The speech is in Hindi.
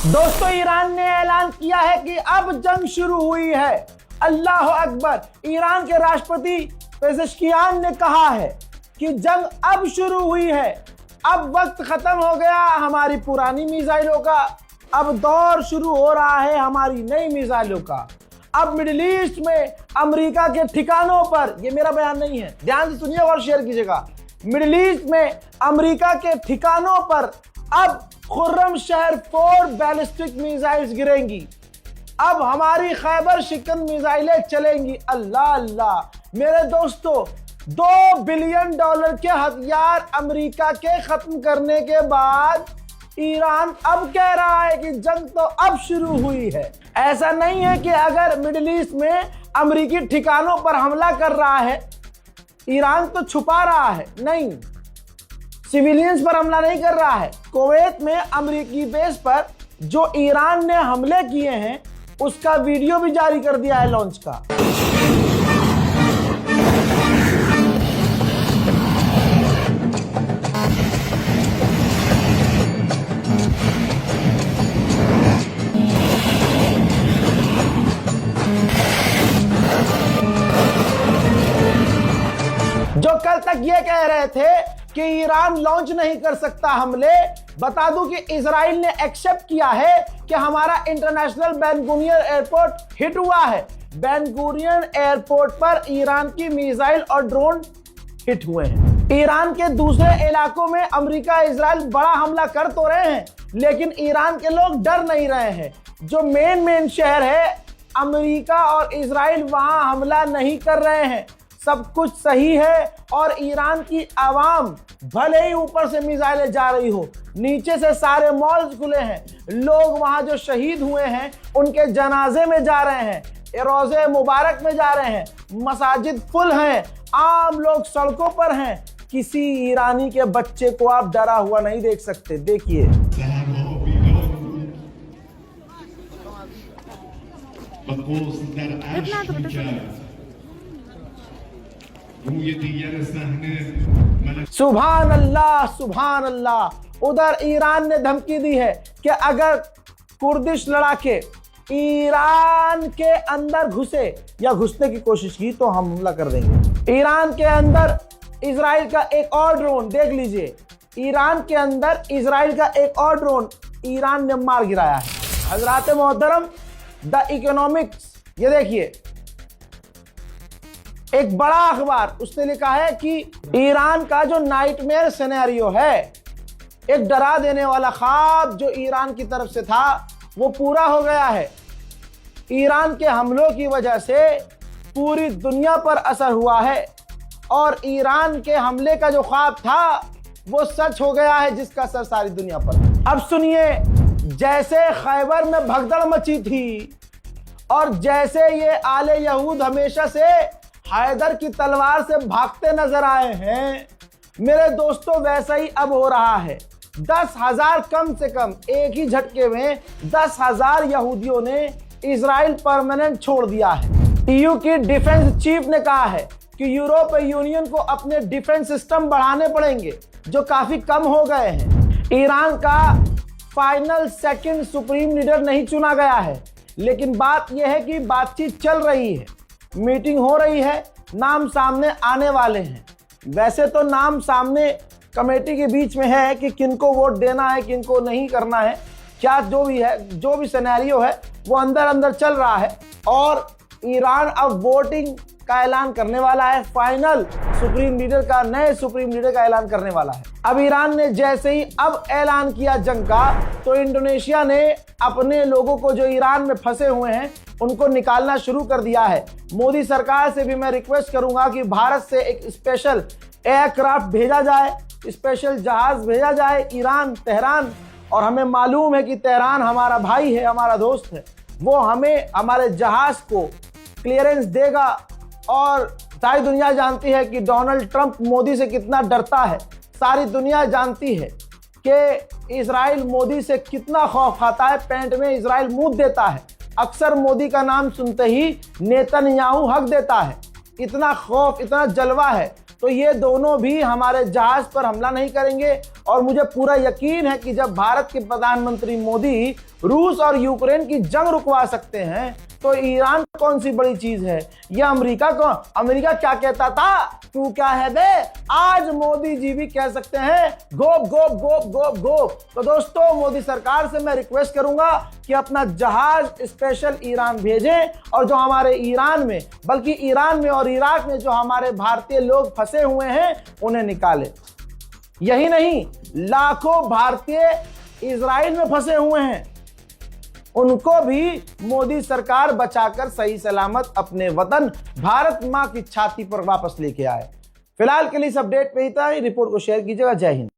दोस्तों, ईरान ने ऐलान किया है कि अब जंग शुरू हुई है। अल्लाह अकबर। ईरान के राष्ट्रपति पेज़ेश्कियान ने कहा है कि जंग अब शुरू हुई है। अब वक्त खत्म हो गया हमारी पुरानी मिसाइलों का, अब दौर शुरू हो रहा है हमारी नई मिसाइलों का। अब मिडिल ईस्ट में अमेरिका के ठिकानों पर, ये मेरा बयान नहीं है, ध्यान से सुनिए और शेयर कीजिएगा। मिडिल ईस्ट में अमेरिका के ठिकानों पर अब खुर्रमशहर 4 बैलिस्टिक मिसाइल्स गिरेंगी। अब हमारी खैबर शिकन मिसाइलें चलेंगी। अल्लाह अल्लाह। मेरे दोस्तों, $2 बिलियन के हथियार अमेरिका के खत्म करने के बाद ईरान अब कह रहा है कि जंग तो अब शुरू हुई है। ऐसा नहीं है कि अगर मिडिल ईस्ट में अमेरिकी ठिकानों पर हमला कर रहा है, ईरान तो छुपा रहा है, नहीं, सिविलियंस पर हमला नहीं कर रहा है। कुवैत में अमेरिकी बेस पर जो ईरान ने हमले किए हैं उसका वीडियो भी जारी कर दिया है लॉन्च का। जो कल तक ये कह रहे थे कि ईरान लॉन्च नहीं कर सकता हमले, बता दूं कि इजराइल ने एक्सेप्ट किया है कि हमारा international Ben Gurion airport hit हुआ है। बेन गुरियन एयरपोर्ट पर ईरान की मिसाइल और ड्रोन हिट हुए हैं। ईरान के दूसरे इलाकों में अमेरिका इजराइल बड़ा हमला कर तो रहे हैं, लेकिन ईरान के लोग डर नहीं रहे हैं। जो मेन शहर है अमेरिका और इजराइल, वहां हमला नहीं कर रहे हैं। सब कुछ सही है और ईरान की आवाम, भले ही ऊपर से मिसाइलें जा रही हो, नीचे से सारे मॉल्स खुले हैं, लोग वहां जो शहीद हुए हैं उनके जनाजे में जा रहे हैं, रोज़े मुबारक में जा रहे हैं, मसाजिद फुल हैं, आम लोग सड़कों पर हैं। किसी ईरानी के बच्चे को आप डरा हुआ नहीं देख सकते। देखिए, सुभान अल्लाह सुभान अल्लाह। उधर ईरान ने धमकी दी है कि अगर कुर्दिश लड़ाके ईरान के अंदर घुसे या घुसने की कोशिश की तो हम हमला कर देंगे। ईरान के अंदर इजराइल का एक और ड्रोन, देख लीजिए, ईरान के अंदर इजराइल का एक और ड्रोन ईरान ने मार गिराया है। हजरात मोहतरम, द इकोनॉमिक्स, ये देखिए, एक बड़ा अखबार, उसने लिखा है कि ईरान का जो नाइटमेयर सिनेरियो है, एक डरा देने वाला ख्वाब जो ईरान की तरफ से था वो पूरा हो गया है। ईरान के हमलों की वजह से पूरी दुनिया पर असर हुआ है और ईरान के हमले का जो ख्वाब था वो सच हो गया है, जिसका असर सारी दुनिया पर। अब सुनिए, जैसे खैबर में भगदड़ मची थी और जैसे ये आले यहूद हमेशा से हैदर की तलवार से भागते नजर आए हैं, मेरे दोस्तों, वैसा ही अब हो रहा है। 10,000 कम से कम एक ही झटके में 10,000 यहूदियों ने इजराइल परमानेंट छोड़ दिया है। ईयू की डिफेंस चीफ ने कहा है कि यूरोपीय यूनियन को अपने डिफेंस सिस्टम बढ़ाने पड़ेंगे जो काफी कम हो गए हैं। ईरान का फाइनल सेकंड सुप्रीम लीडर नहीं चुना गया है, लेकिन बात यह है कि बातचीत चल रही है, मीटिंग हो रही है, नाम सामने आने वाले हैं। वैसे तो नाम सामने कमेटी के बीच में है कि किनको वोट देना है, किनको नहीं करना है, क्या जो भी है, जो भी सिनेरियो है वो अंदर अंदर चल रहा है और ईरान अब वोटिंग का ऐलान करने वाला है। फाइनल सुप्रीम लीडर का, नए सुप्रीम लीडर का ऐलान करने वाला है। अब ईरान ने जैसे ही अब ऐलान किया जंग का, तो इंडोनेशिया ने अपने लोगों को जो ईरान में फंसे हुए हैं उनको निकालना शुरू कर दिया है। मोदी सरकार से भी मैं रिक्वेस्ट करूंगा कि भारत से एक स्पेशल एयरक्राफ्ट भेजा जाए, स्पेशल जहाज भेजा जाए ईरान, तेहरान। और हमें मालूम है कि तेहरान हमारा भाई है, हमारा दोस्त है, वो हमें हमारे जहाज को क्लियरेंस देगा। और सारी दुनिया जानती है कि डोनाल्ड ट्रंप मोदी से कितना डरता है, सारी दुनिया जानती है कि इजराइल मोदी से कितना खौफ खाता है, पैंट में इजराइल मुंह देता है, अक्सर मोदी का नाम सुनते ही नेतन्याहू हक देता है, इतना खौफ, इतना जलवा है। तो ये दोनों भी हमारे जहाज पर हमला नहीं करेंगे और मुझे पूरा यकीन है कि जब भारत के प्रधानमंत्री मोदी रूस और यूक्रेन की जंग रुकवा सकते हैं तो ईरान कौन सी बड़ी चीज है। यह अमेरिका क्या कहता था, तू क्या है बे, आज मोदी जी भी कह सकते हैं गोप गोप गोप गोप गोप। तो दोस्तों, मोदी सरकार से मैं रिक्वेस्ट करूंगा कि अपना जहाज स्पेशल ईरान भेजें और जो हमारे ईरान में, बल्कि ईरान में और इराक में जो हमारे भारतीय लोग फंसे हुए हैं उन्हें निकालें। यही नहीं, लाखों भारतीय इजराइल में फंसे हुए हैं, उनको भी मोदी सरकार बचाकर सही सलामत अपने वतन भारत मां की छाती पर वापस लेके आए। फिलहाल के लिए इस अपडेट पे ही था। रिपोर्ट को शेयर कीजिएगा। जय हिंद।